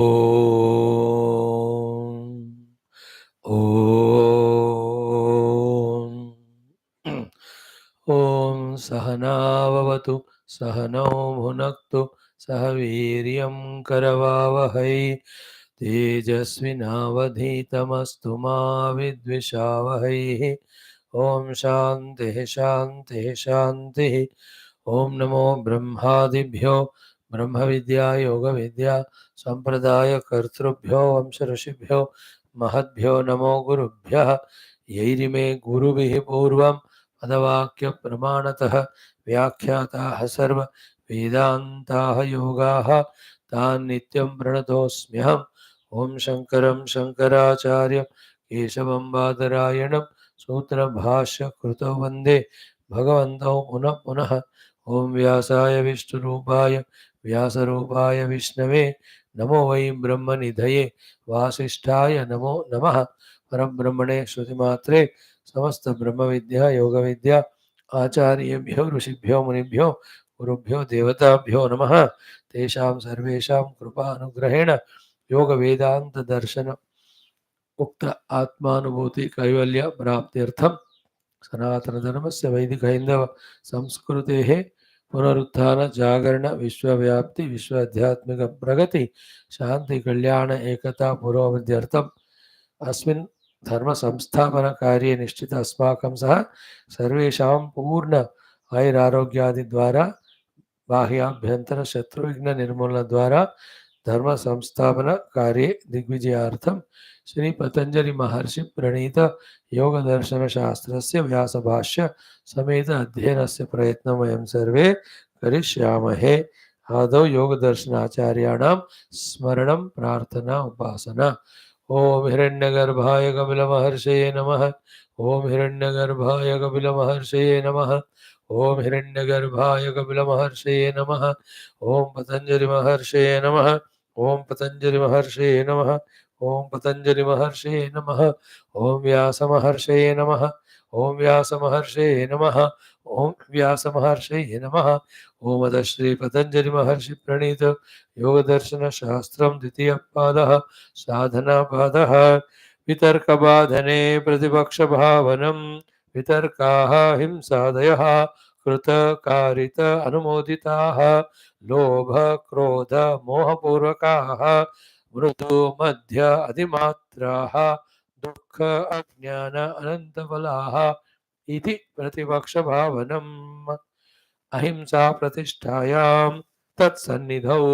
ॐ सहनाववतु सहनौ भुनक्तु सह वीर्यं करवावहै तेजस्विनावधीतमस्तु मा विद्विषावहै। ॐ शान्तिः शान्तिः शान्तिः। ॐ नमो ब्रह्मादिभ्यो ब्रह्मविद्या योगविद्या सम्प्रदायकर्तृभ्यो वंशऋषिभ्यो महद्भ्यो नमो गुरुभ्यः। यैरिमे गुरुभिः पूर्वं पदवाक्यप्रमाणतः व्याख्याताः सर्व वेदान्ताः योगाः तान् नित्यं प्रणतोऽस्म्यहम्। ॐ शङ्करं शङ्कराचार्यं केशवं बादरायणं सूत्रभाष्यकृतौ वन्दे भगवन्तौ पुनः पुनः। ॐ व्यासाय विष्णुरूपाय व्यासरूपाय विष्णवे नमो वै ब्रह्मनिधये वासिष्ठाय नमो नमः। परब्रह्मणे श्रुतिमात्रे समस्त ब्रह्मविद्या योगविद्या आचार्येभ्यो ऋषिभ्यो मुनिभ्यो गुरुभ्यो देवताभ्यो नमः। तेषां सर्वेषां कृपानुग्रहेण योगवेदान्तदर्शन उक्त आत्मानुभूति कैवल्य प्राप्त्यर्थं सनातनधर्मस्य वैदिक हैन्दव संस्कृतेः पुनरुत्थान जागरण विश्वव्याप्ति विश्व आध्यात्मिक प्रगति शांति कल्याण एकता पुरोभिवृद्ध्यर्थम् अस्मिन् धर्म संस्थापन कार्ये निश्चित अस्माकं सह सर्वेषां पूर्ण आयुरारोग्यादि द्वारा बाह्याभ्यंतर शत्रुविघ्न निर्मूलन द्वारा धर्म संस्थापन कार्ये दिग्विजयार्थं श्री पतंजलि महर्षि प्रणीत योग दर्शन शास्त्रस्य व्यास भाष्य समेत अध्ययनस्य प्रयत्नं वयं सर्वे करिष्यामहे। आदौ योग दर्शनाचार्याणां स्मरणं प्रार्थना उपासना। ओम हिरण्यगर्भाय कपिलमहर्षये नमः। ओम हिरण्यगर्भाय कपिलमहर्षये नमः। ओम हिरण्यगर्भाय कपिलमहर्षये नमः। ओम पतंजलि महर्षये नमः। ओम पतंजलि महर्षये नमः। ओम पतंजलि महर्षये नमः। ओम व्यास महर्षये नमः। ओम व्यास महर्षये नमः। ओम व्यास महर्षये नमः। ओम अथ श्री पतंजलि महर्षि प्रणीत योग दर्शन शास्त्रं द्वितीय पादः साधना पादः। वितर्कबाधने प्रतिपक्ष भावनं वितर्काः हिंसादयः कृतकारित अनुमोदिताः लोभ क्रोध मोहपूर्वकाः मृदु मध्य अधिमात्राः दुःख अज्ञान अनन्तफलाः इति प्रतिपक्ष भावनम्। अहिंसा प्रतिष्ठायां तत्सन्निधौ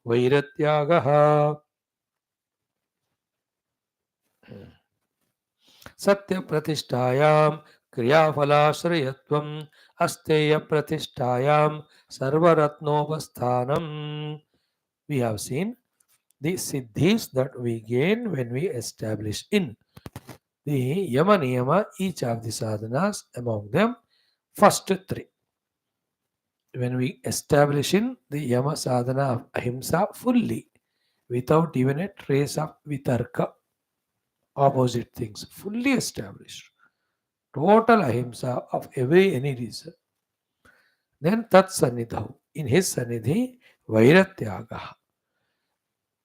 वैरत्यागः। सत्य प्रतिष्ठायां क्रियाफलाश्रयत्वम् अस्तेय प्रतिष्ठायां सर्वरत्नोपस्थानम्। We have seen the siddhis that we gain when we establish in the yama niyama, each of the sadhanas, among them first three. When we establish in the yama sadhana of ahimsa fully, without even a trace of vitarka, opposite things, fully established, total ahimsa of any reason, then tat sannidhav, in his sannidhi, vairatyaga.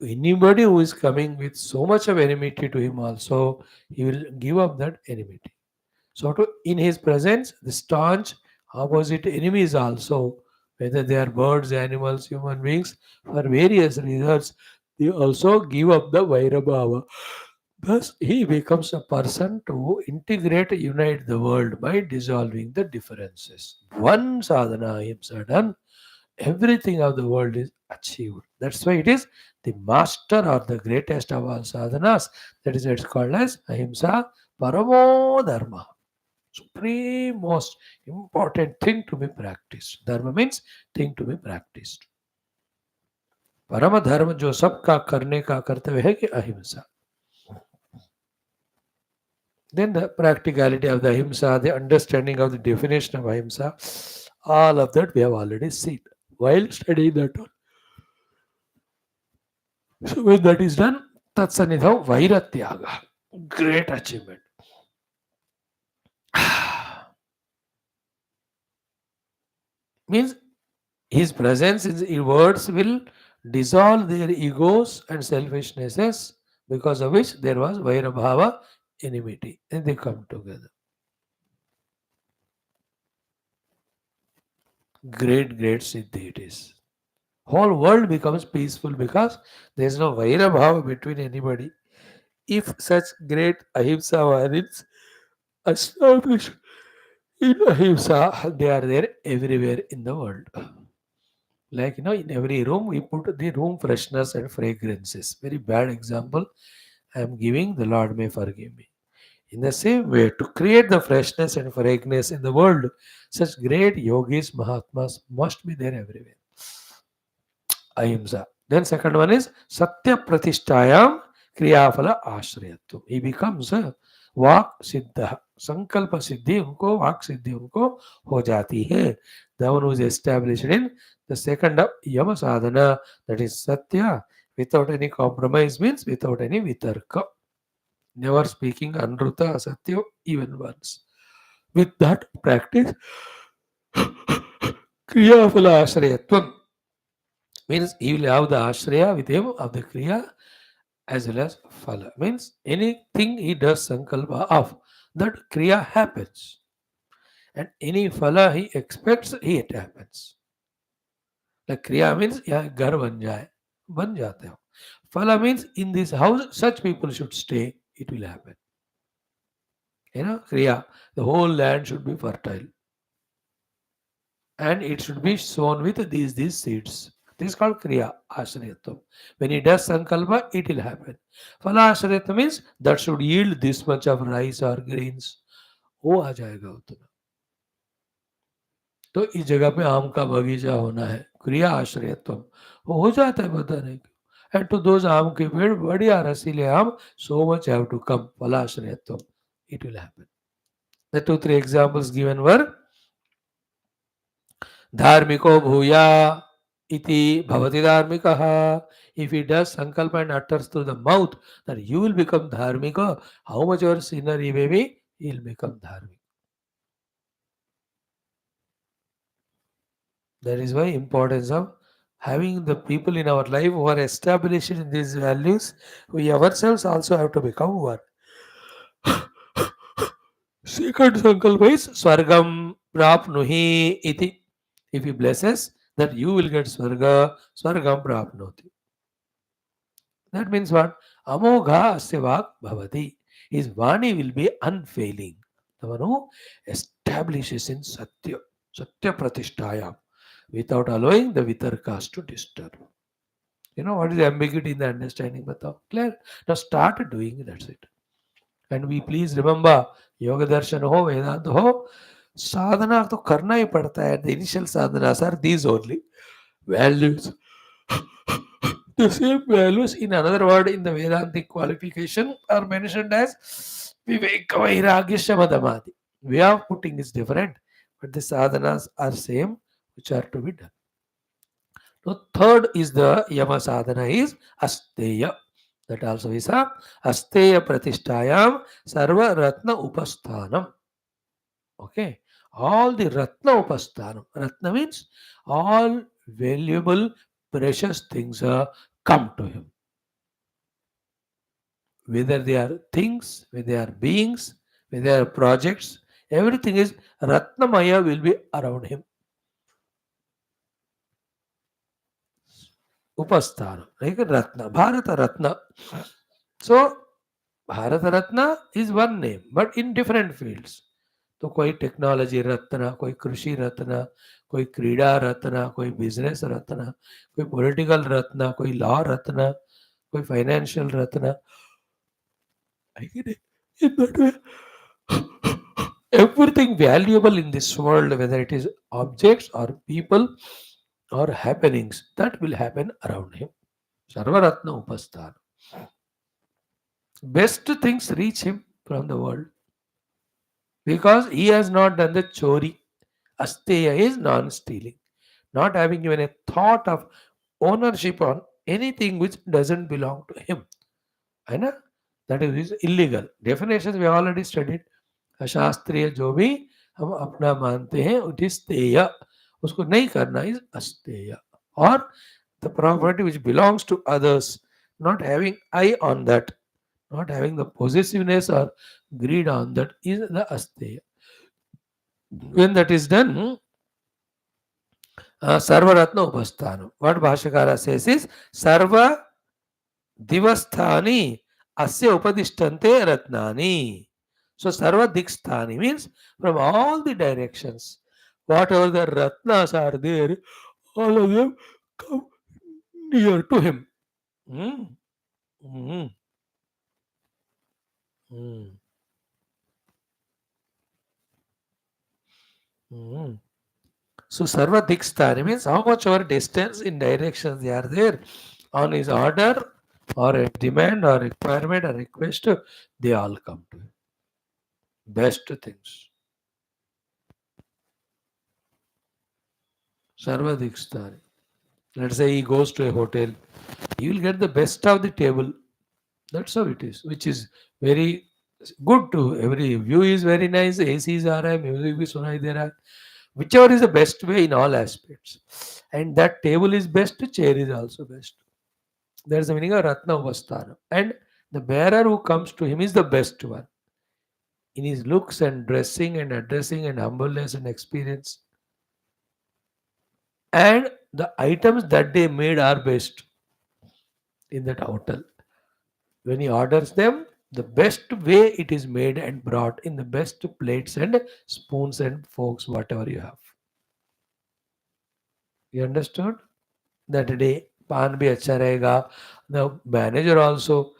Anybody who is coming with so much of enmity to him also, he will give up that enmity. So in his presence, the staunch opposite enemies also, whether they are birds, animals, human beings, for various reasons, they also give up the Vairabhava. Thus, he becomes a person to integrate, unite the world by dissolving the differences. One sadhana ahimsa done, everything of the world is achieved. That's why it is the master or the greatest of all sadhanas. That is, it's called as ahimsa paramo dharma. Supreme most important thing to be practiced. Dharma means thing to be practiced. परम धर्म जो सबका करने का कर्तव्य है कि अहिंसा. Then the practicality of the ahimsa, the understanding of the definition of ahimsa, all of that we have already seen while studying that one. So when that is done, tatsanidhav vairatyaga, great achievement. Means his presence in words will dissolve their egos and selfishnesses, because of which there was Vairabhava, enmity, and they come together. Great, great Siddhi it is. Whole world becomes peaceful because there is no Vairabhava between anybody. If such great ahimsa values established in ahimsa, they are there everywhere in the world. Like, in every room we put the room freshness and fragrances. Very bad example I am giving, the Lord may forgive me. In the same way, to create the freshness and fragrance in the world, such great yogis, mahatmas must be there everywhere. Ahimsa. Then second one is Satya Pratishtayam Kriyafala Ashrayatvam. He becomes a वाक सिद्ध. संकल्प सिद्धि उनको, वाक सिद्धि उनको हो जाती है. The one who is established in the second of Yama sadhana, that is Satya, without any compromise, means without any vitarka. Never speaking Anruta Asatya even once. With that practice, Kriyafala Ashrayatvam means he will have the Ashraya with him of the Kriya as well as Phala. Means anything he does Sankalpa of, that Kriya happens. And any Phala he expects, it happens. Like Kriya means, yeah, Gar ban jate ho. Phala means in this house, such people should stay, it will happen. Kriya, the whole land should be fertile. And it should be sown with these seeds. This is called Kriya Ashrayatvam. When he does Sankalpa, it will happen. Phala Ashrayatvam means that should yield this much of rice or grains. वो आ जाएगा उतना. तो इस जगह पे आम का बगीचा होना है, क्रिया आश्रयत्व, वो हो जाता है, पता नहीं क्यों. एंड टू दोज आम के पेड़ बढ़िया रसीले आम, so much have to come. Phala Ashrayatvam, it will happen. The 2-3 examples given were धार्मिको Bhuya iti bhavati dharmikaha. If he does sankalpa and utters through the mouth that you will become dharmika, how much your sinner he may be, he will become dharmika. That is why importance of having the people in our life who are established in these values. We ourselves also have to become one. Second sankalpa is swargam prapnuhi iti. If he blesses that you will get swarga, swargam prapnoti. That means what? Amogha asya vak bhavati. His vani will be unfailing. The one who establishes in satya, satya pratishtaya, without allowing the vitarkas to disturb. What is the ambiguity in the understanding? Batao. Clear? Now start doing, that's it. And we please remember, yoga darshan ho, vedanta ho, sadhana to karna hi padta hai. The initial sadhanas are these only. Values. The same values in another word in the Vedantic qualification are mentioned as Viveka Vairagya Shamadamadi. Way of putting is different, but the sadhanas are same, which are to be done. Now, third is the Yama sadhana is Asteya. That also is a Asteya Pratishtayam Sarva Ratna Upasthanam. Okay. All the Ratna Upasthanam. Ratna means all valuable, precious things come to him. Whether they are things, whether they are beings, whether they are projects, everything is Ratnamaya will be around him. Upasthana, like Ratna, Bharata Ratna. So, Bharata Ratna is one name, but in different fields. तो कोई technology रत्न, कोई कृषि रत्न, कोई क्रीड़ा रत्न, कोई business रत्न, कोई political रत्न, कोई law रत्न, कोई financial Ratna. In that way, everything valuable in this world, whether it is objects or people or happenings, that will happen around him. Sarvaratna Upasthana. Best things reach him from the world because he has not done the chori. Asteya is non-stealing, not having even a thought of ownership on anything which doesn't belong to him. है ना? That is illegal. Definitions we already studied. अशास्त्रीय जो भी हम अपना मानते हैं, it is तेय. उसको नहीं करना is अस्तेय. और the property which belongs to others, not having eye on that, not having the possessiveness or greed on that, is the asteya. When that is done, Sarvaratna Upasthanam. What Bhashyakara says is Sarva Divasthani Asya Upadishtante Ratnani. So Sarva Diksthani means from all the directions, whatever the Ratnas are there, all of them come near to him. Mm, mm, mm, mm. So Sarva Diksthani means how much our distance in directions they are there on his order or a demand or requirement or request, they all come to him. Best things. Sarva Diksthani. Let's say he goes to a hotel, he will get the best of the table. That's how it is, which is very good to every view is very nice, ACs are there, music is sunai there, whichever is the best way in all aspects. And that table is best, chair is also best. There's the meaning of Ratna Upasthana. And the bearer who comes to him is the best one in his looks and dressing and addressing and humbleness and experience. And the items that they made are best in that hotel. When he orders them, the best way it is made and brought in the best plates and spoons and forks, whatever you have. You understood? That day, pan bhi acha rahega. The manager also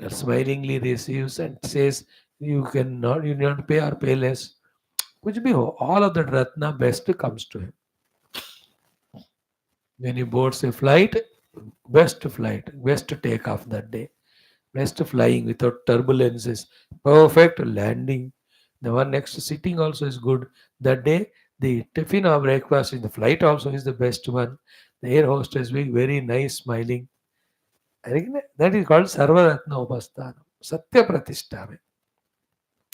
smilingly receives and says, you not pay or pay less. Kuch bhi ho, all of that ratna best comes to him. When he boards a flight, best take off that day. Best flying without turbulences, perfect landing. The one next to sitting also is good. That day, the tiffin or breakfast in the flight also is the best one. The air hostess being very nice, smiling. I think that is called Sarvaratna Upasthanam. Satya Pratishtha mein.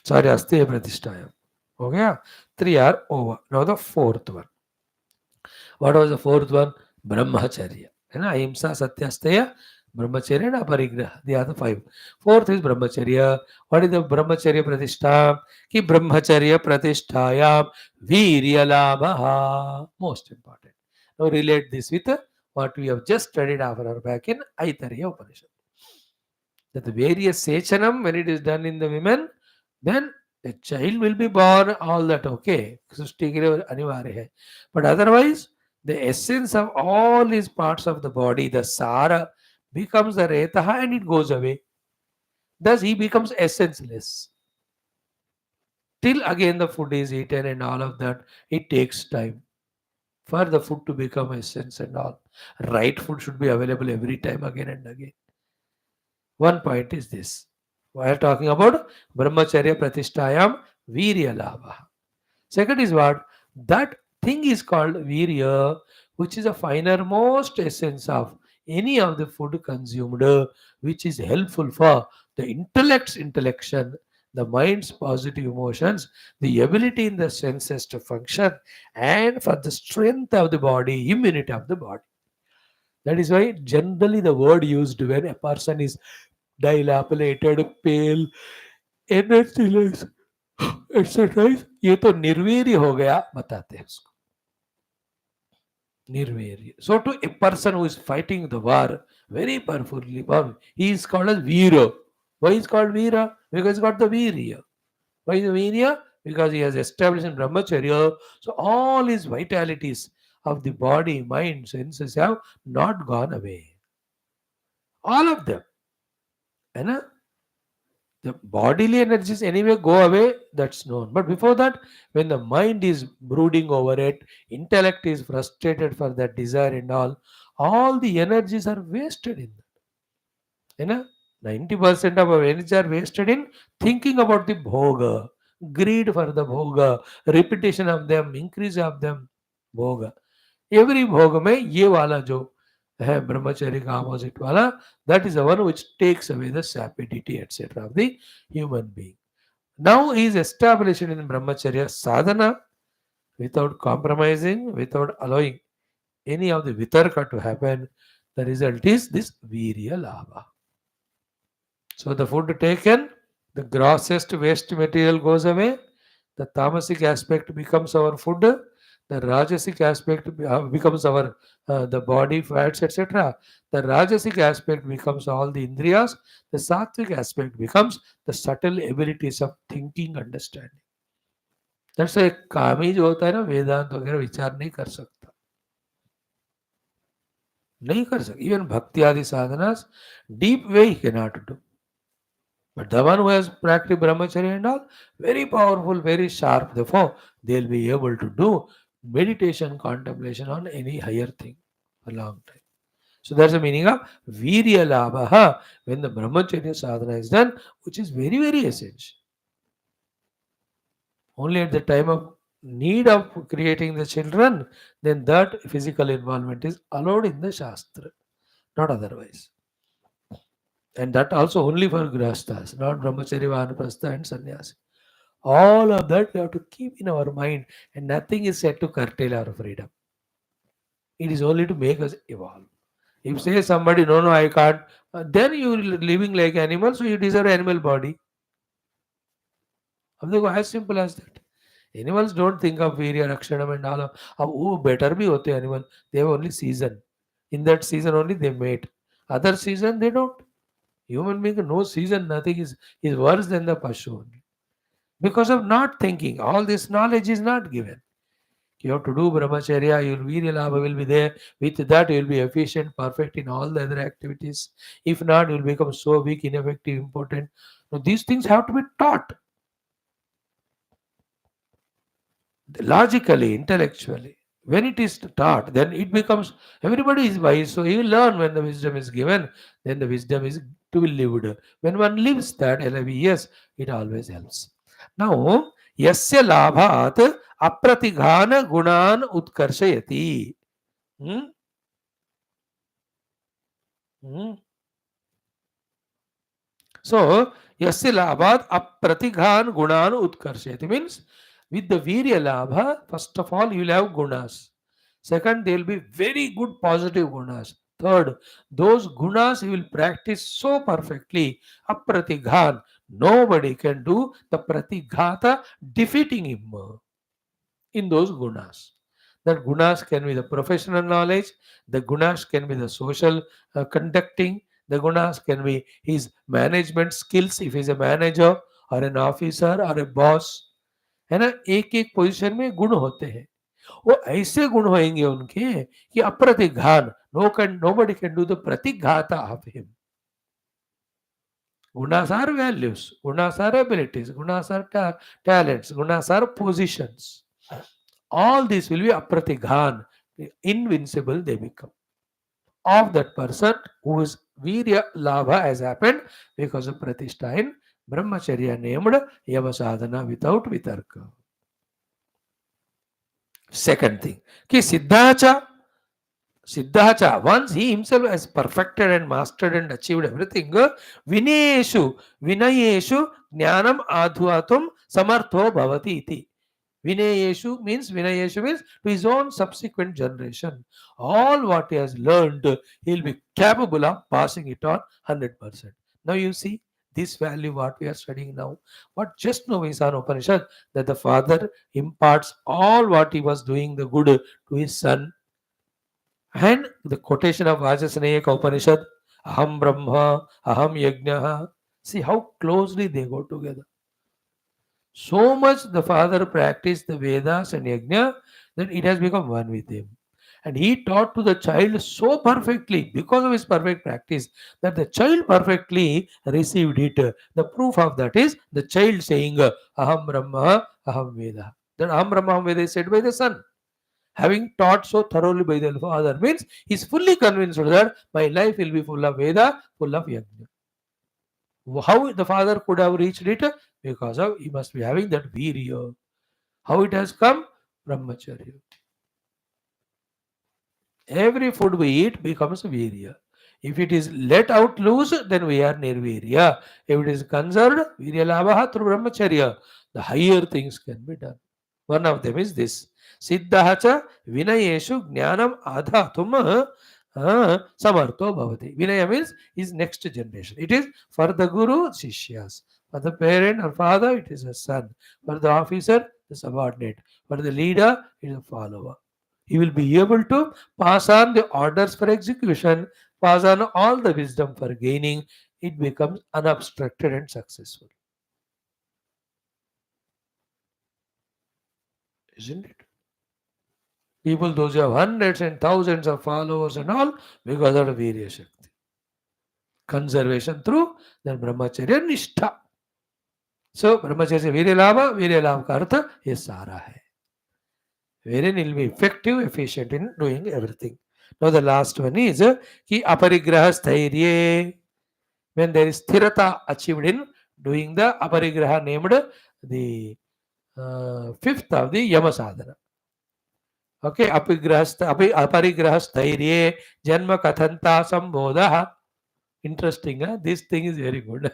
Sorry, Asteya Pratishtha. Okay? Three are over. Now the fourth one. What was the fourth one? Brahmacharya. Ahimsa, Satya, Asteya, Brahmacharya and Aparigraha. The other five. Fourth is Brahmacharya. What is the Brahmacharya Pratishtha? Ki Brahmacharya Pratishtayam Virya Labhaha. Most important. Now relate this with what we have just studied after back in Aitariya Upanishad. That the various sechanam, when it is done in the women, then a child will be born, all that okay. Srishti ke liye anivarya hai. But otherwise, the essence of all these parts of the body, the sara, becomes the retaha and it goes away. Thus, he becomes essenceless. Till again the food is eaten and all of that, it takes time for the food to become essence and all. Right food should be available every time again and again. One point is this. We are talking about Brahmacharya Pratishtayam Virya Labha. Second is what? That thing is called Virya, which is a finer most essence of any of the food consumed, which is helpful for the intellect's intellection, the mind's positive emotions, the ability in the senses to function, and for the strength of the body, immunity of the body. That is why generally the word used when a person is dilapidated, pale, energyless exercise ये तो निर्वीर्य हो गया बताते हैं उसको निर्वीर्य. So to a person who is fighting the war very powerfully, he is called as Veera. Why is called Veera? Because he got the Virya. Why is the Virya? Because he has established in Brahmacharya. So all his vitalities of the body, mind, senses have not gone away. All of them. And the bodily energies anyway go away, that's known. But before that, when the mind is brooding over it, intellect is frustrated for that desire and all the energies are wasted in that. You know, 90% of our energies are wasted in thinking about the bhoga, greed for the bhoga, repetition of them, increase of them, bhoga. Every bhoga में ये वाला जो है ब्रह्मचर्य का opposite वाला, that is the one which takes away the sapidity etc. of the human being. Now he is established in brahmacharya sadhana without compromising, without allowing any of the vitarka to happen. The result is this Virya Labha. So the food taken, the grossest waste material goes away, the tamasic aspect becomes our food, the rajasic aspect becomes our the body fats, etc. The rajasic aspect becomes all the indriyas, the sattvic aspect becomes the subtle abilities of thinking, understanding. That's why कामी जो होता है ना वेदांत वगैरह विचार नहीं कर सकता, नहीं कर सकता. Even bhakti adi sadhanas, deep way he cannot do. But the one who has practiced brahmacharya and all, very powerful, very sharp. Therefore, they'll be able to do meditation, contemplation on any higher thing for a long time. So that's the meaning of virya labha when the brahmacharya sadhana is done, which is very, very essential. Only at the time of need of creating the children, then that physical involvement is allowed in the Shastra, not otherwise. And that also only for grahasthas, not brahmacharya, vanaprastha and sannyasi. All of that we have to keep in our mind, and nothing is said to curtail our freedom. It is only to make us evolve. If say somebody, no, no, I can't, then you are living like animal, so you deserve animal body. As simple as that. Animals don't think of virya, rakshanam and all of, oh, better be hote animal. They have only season. In that season only they mate. Other season they don't. Human being, no season, nothing is worse than the pashu only. Because of not thinking. All this knowledge is not given. You have to do brahmacharya, your virya labha will be there. With that, you will be efficient, perfect in all the other activities. If not, you will become so weak, ineffective, impotent. Now, these things have to be taught logically, intellectually. When it is taught, then it becomes everybody is wise. So you learn when the wisdom is given, then the wisdom is to be lived. When one lives that, yes, it always helps. Now, yasya labhat apratighana gunan utkarshayati. Hmm? Hmm? So, yasya labhat apratighan gunan utkarshayati means with the virya labha, first of all, you will have gunas. Second, they will be very good positive gunas. Third, those gunas you will practice so perfectly. Apratighan, nobody can do the pratighata defeating him in those gunas. That gunas can be the professional knowledge, the gunas can be the social conducting, the gunas can be his management skills if he's a manager or an officer or a boss. है ना, एक एक position में गुण होते हैं. वो ऐसे गुण होंगे उनके कि अप्रतिघान, nobody can do the pratighata of him. Gunas are values, gunas are abilities, gunas are talents, gunas are positions. All this will be apratighan, invincible they become. Of that person whose virya labha has happened because of pratishtha in brahmacharya named yama sadhana without vitarka. Second thing, ki Siddhacha, once he himself has perfected and mastered and achieved everything, Vinayeshu, Jnanam Adhuatum Samartho Bhavati iti. Vinayeshu means to his own subsequent generation. All what he has learned, he will be capable of passing it on 100%. Now you see this value what we are studying now. What just now is an Upanishad that the father imparts all what he was doing the good to his son. And the quotation of Vajasneyaka Upanishad, Aham Brahma, Aham Yajna. See how closely they go together. So much the father practiced the Vedas and Yajna that it has become one with him. And he taught to the child so perfectly because of his perfect practice that the child perfectly received it. The proof of that is the child saying, Aham Brahma, Aham Veda. That Aham Brahma, Aham Veda is said by the son. Having taught so thoroughly by the father means he's fully convinced that my life will be full of Veda, full of Yajna. How the father could have reached it? Because of he must be having that virya. How it has come? Brahmacharya. Every food we eat becomes virya. If it is let out loose, then we are nirvirya. If it is conserved, virya labha through brahmacharya, the higher things can be done. One of them is this. Siddhacha vinayeshu jnanam adhatum samartho bhavati. Vinaya means is next generation. It is for the guru, shishyas. For the parent or father, it is a son. For the officer, the subordinate. For the leader, it is a follower. He will be able to pass on the orders for execution, pass on all the wisdom for gaining. It becomes unobstructed and successful. Isn't it? People, those who have hundreds and thousands of followers and all, because of the Virya Shakti. Conservation through then Brahmacharya Nishtha. So Brahmacharya से वीर्य लाभ का अर्थ ये सारा है. Wherein will be effective, efficient in doing everything. Now the last one is ki aparigraha sthairye. When there is sthirata achieved in doing the aparigraha named the fifth of the Yama sadhana. Okay, aparigraha sthairye janma kathanta sambodha. Interesting, huh? This thing is very good.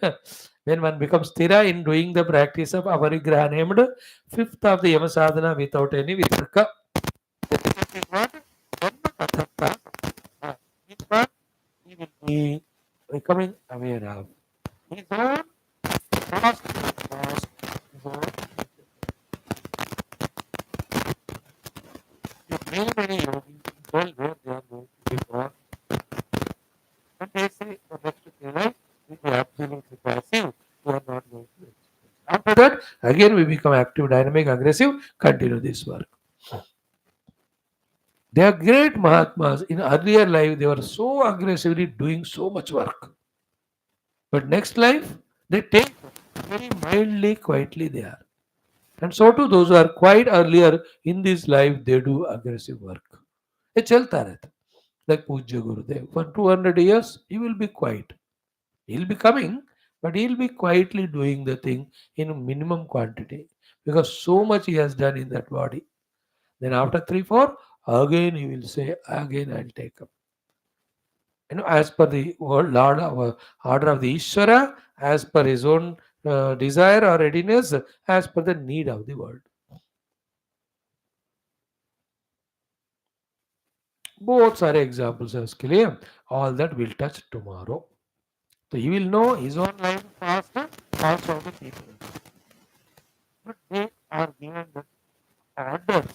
When one becomes sthira in doing the practice of aparigraha named fifth of the Yama sadhana without any vitarka. This is what janma kathanta. This one he will be becoming aware of. His own past, his own many yogis tell where they are going to be born. And they say the next life will be absolutely passive. We are not going to experience. After that, again we become active, dynamic, aggressive, continue this work. They are great Mahatmas. In earlier life, they were so aggressively doing so much work. But next life, they take very mildly, quietly they are. And so too, those who are quite earlier in this life, they do aggressive work. ये चलता रहता. Like Pujya Gurudev. For 200 years, he will be quiet. He'll be coming, but he'll be quietly doing the thing in minimum quantity. Because so much he has done in that body. Then after 3, 4, again he will say, again I'll take up. As per the word, Lord, order of the Ishvara, as per his own desire or readiness, as per the need of the world. Both are examples as clear. All that we'll touch tomorrow. So he will know his own life faster, also the people. But they are given the orders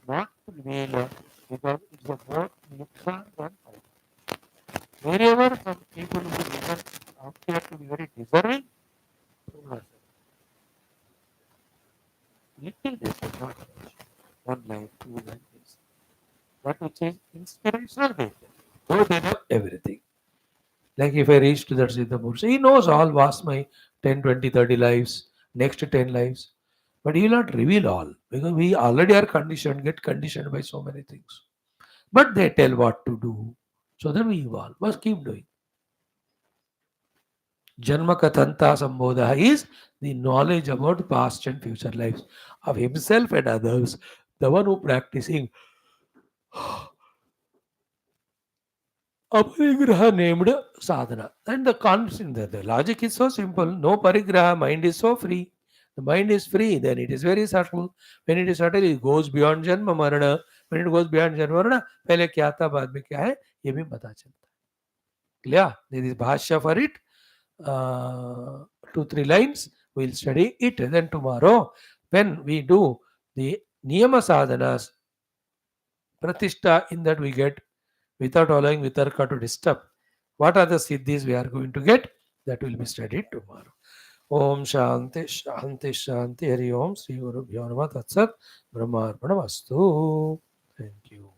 not to reveal because it's a both nuksan and fight. Wherever some people who even appear to be very deserving, little this is not much. One life, 2 life this. That which is inspirational nature. Though they know everything. Like if I reach to that Siddha he knows all vast my 10, 20, 30 lives, next 10 lives. But he will not reveal all because we already are conditioned, get conditioned by so many things. But they tell what to do. So that we evolve. Must keep doing. Janma Kathanta Sambodha is the knowledge about past and future lives of himself and others. The one who practicing aparigraha named sadhana. And the concept, the logic is so simple. No parigraha, mind is so free. The mind is free, then it is very subtle. When it is subtle, it goes beyond janma marana. When it goes beyond janma marana, पहले क्या था बाद में क्या है ये भी पता चलता है. Clear? There is bhashya for it. 2-3 lines. We'll study it. Then tomorrow, when we do the niyama sadhanas, pratishtha, in that we get without allowing vitarka to disturb. What are the siddhis we are going to get? That will be studied tomorrow. Om Shanti Shanti Shanti Hari Om Sri Guru Bhyo Namah Tat Sat Brahmarpanamastu. Thank you.